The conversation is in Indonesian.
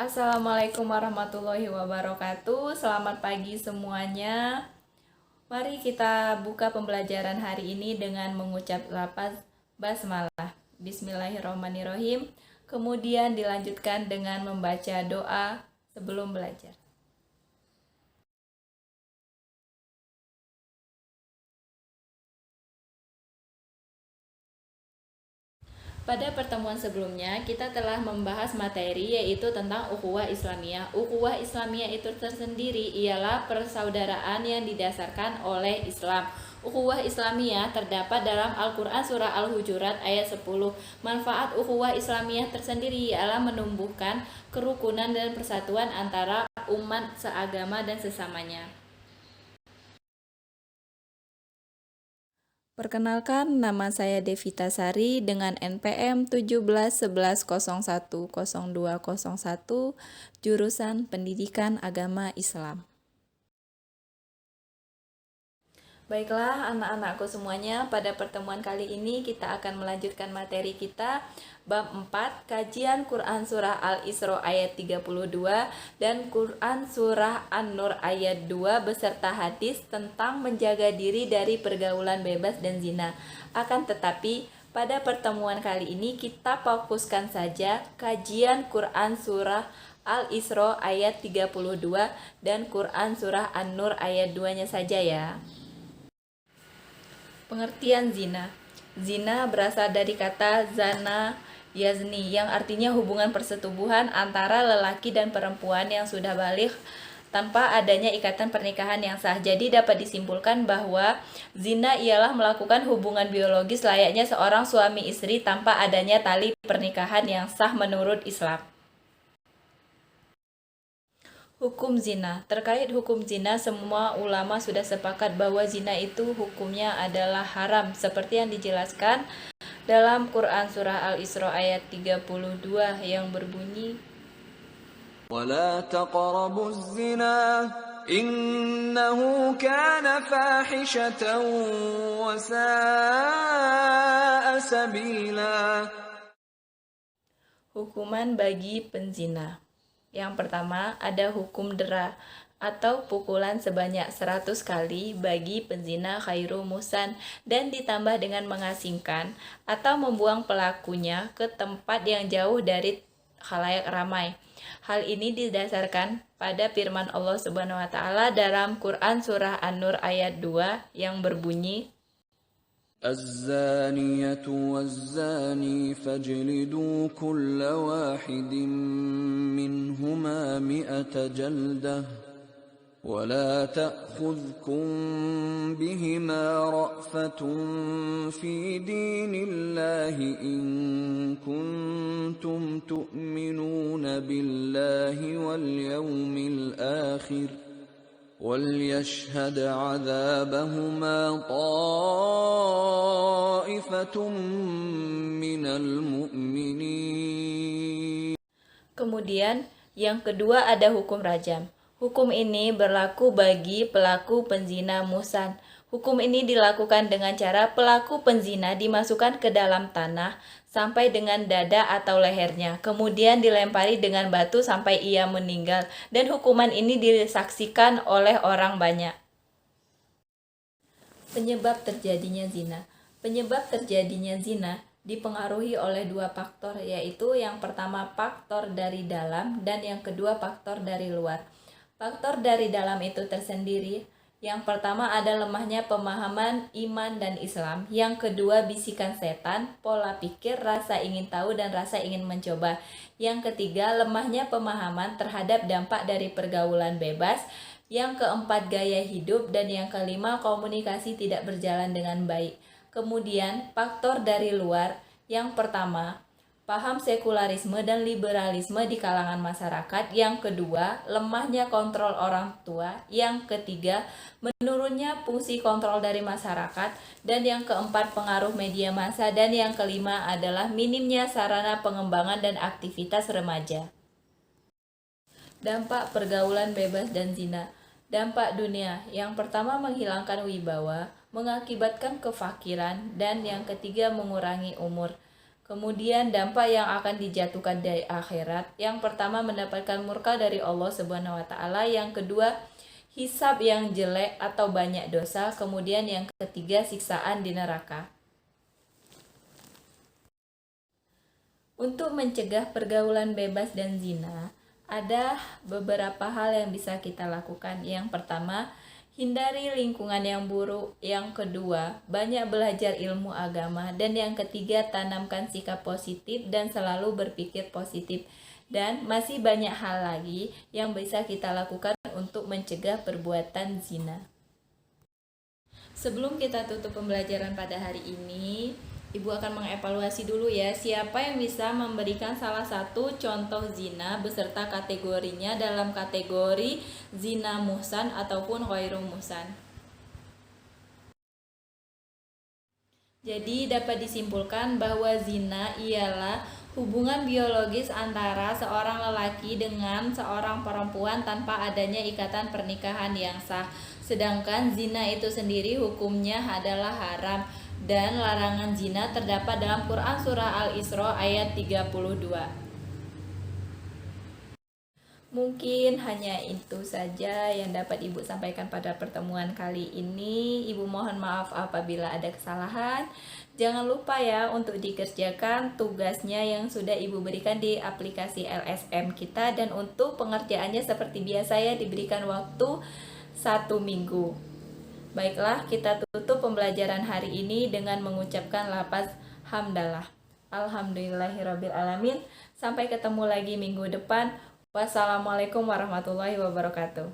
Assalamualaikum warahmatullahi wabarakatuh. Selamat pagi semuanya. Mari kita buka pembelajaran hari ini dengan mengucap lafaz basmalah. Bismillahirrahmanirrahim. Kemudian dilanjutkan dengan membaca doa sebelum belajar. Pada pertemuan sebelumnya, kita telah membahas materi yaitu tentang ukhuwah Islamiyah. Ukhuwah Islamiyah itu tersendiri ialah persaudaraan yang didasarkan oleh Islam. Ukhuwah Islamiyah terdapat dalam Al-Quran Surah Al-Hujurat ayat 10. Manfaat ukhuwah Islamiyah tersendiri ialah menumbuhkan kerukunan dan persatuan antara umat seagama dan sesamanya. Perkenalkan, nama saya Devita Sari dengan NPM 1711010201, jurusan Pendidikan Agama Islam. Baiklah anak-anakku semuanya, pada pertemuan kali ini kita akan melanjutkan materi kita bab 4, kajian Quran Surah Al-Isra ayat 32 dan Quran Surah An-Nur ayat 2 beserta hadis tentang menjaga diri dari pergaulan bebas dan zina. Akan tetapi pada pertemuan kali ini kita fokuskan saja kajian Quran Surah Al-Isra ayat 32 dan Quran Surah An-Nur ayat 2-nya saja ya. Pengertian zina. Zina berasal dari kata zana yazni yang artinya hubungan persetubuhan antara lelaki dan perempuan yang sudah baligh tanpa adanya ikatan pernikahan yang sah. Jadi dapat disimpulkan bahwa zina ialah melakukan hubungan biologis layaknya seorang suami istri tanpa adanya tali pernikahan yang sah menurut Islam. Hukum zina. Terkait hukum zina, semua ulama sudah sepakat bahwa zina itu hukumnya adalah haram seperti yang dijelaskan dalam Quran Surah Al-Isra ayat 32 yang berbunyi وَلَا تَقْرَبُوا الزِّنَا إِنَّهُ كَانَ فَاحِشَةً وَسَاءَ سَبِيلًا. Hukuman bagi penzina. Yang pertama, ada hukum dera atau pukulan sebanyak 100 kali bagi penzina khairu musan dan ditambah dengan mengasingkan atau membuang pelakunya ke tempat yang jauh dari khalayak ramai. Hal ini didasarkan pada firman Allah Subhanahu wa taala dalam Quran surah An-Nur ayat 2 yang berbunyi الزانية والزاني فاجلدوا كل واحد منهما 100 جلدة ولا تأخذكم بهما رأفة في دين الله إن كنتم تؤمنون بالله واليوم الآخر وَلْيَشْهَدْ عَذَابَهُمَا طَائِفَةٌ مِّنَ الْمُؤْمِنِينَ. Kemudian yang kedua ada hukum rajam. Hukum ini berlaku bagi pelaku penzina musan. Hukum ini dilakukan dengan cara pelaku penzina dimasukkan ke dalam tanah sampai dengan dada atau lehernya, kemudian dilempari dengan batu sampai ia meninggal, dan hukuman ini disaksikan oleh orang banyak. Penyebab terjadinya zina. Penyebab terjadinya zina dipengaruhi oleh dua faktor, yaitu yang pertama faktor dari dalam dan yang kedua faktor dari luar. Faktor dari dalam itu tersendiri. Yang pertama ada lemahnya pemahaman iman dan Islam. Yang kedua bisikan setan, pola pikir, rasa ingin tahu dan rasa ingin mencoba. Yang ketiga lemahnya pemahaman terhadap dampak dari pergaulan bebas. Yang keempat gaya hidup dan yang kelima komunikasi tidak berjalan dengan baik. Kemudian faktor dari luar. Yang pertama paham sekularisme dan liberalisme di kalangan masyarakat. Yang kedua, lemahnya kontrol orang tua. Yang ketiga, menurunnya fungsi kontrol dari masyarakat. Dan yang keempat, pengaruh media massa. Dan yang kelima adalah minimnya sarana pengembangan dan aktivitas remaja. Dampak pergaulan bebas dan zina. Dampak dunia. Yang pertama menghilangkan wibawa, mengakibatkan kefakiran, dan yang ketiga mengurangi umur. Kemudian dampak yang akan dijatuhkan dari akhirat. Yang pertama mendapatkan murka dari Allah Subhanahu wa taala, yang kedua hisab yang jelek atau banyak dosa, kemudian yang ketiga siksaan di neraka. Untuk mencegah pergaulan bebas dan zina, ada beberapa hal yang bisa kita lakukan. Yang pertama, hindari lingkungan yang buruk. Yang kedua, banyak belajar ilmu agama. Dan yang ketiga, tanamkan sikap positif dan selalu berpikir positif. Dan masih banyak hal lagi yang bisa kita lakukan untuk mencegah perbuatan zina. Sebelum kita tutup pembelajaran pada hari ini, Ibu akan mengevaluasi dulu ya, siapa yang bisa memberikan salah satu contoh zina beserta kategorinya dalam kategori zina muhsan ataupun ghairu muhsan. Jadi dapat disimpulkan bahwa zina ialah hubungan biologis antara seorang lelaki dengan seorang perempuan tanpa adanya ikatan pernikahan yang sah. Sedangkan zina itu sendiri hukumnya adalah haram. Dan larangan zina terdapat dalam Quran Surah Al-Isra ayat 32. Mungkin hanya itu saja yang dapat Ibu sampaikan pada pertemuan kali ini. Ibu mohon maaf apabila ada kesalahan. Jangan lupa ya untuk dikerjakan tugasnya yang sudah Ibu berikan di aplikasi LSM kita. Dan untuk pengerjaannya seperti biasa ya, diberikan waktu 1 minggu. Baiklah, kita tutup pembelajaran hari ini dengan mengucapkan lafaz hamdalah. Alhamdulillahirabbil alamin. Sampai ketemu lagi minggu depan. Wassalamualaikum warahmatullahi wabarakatuh.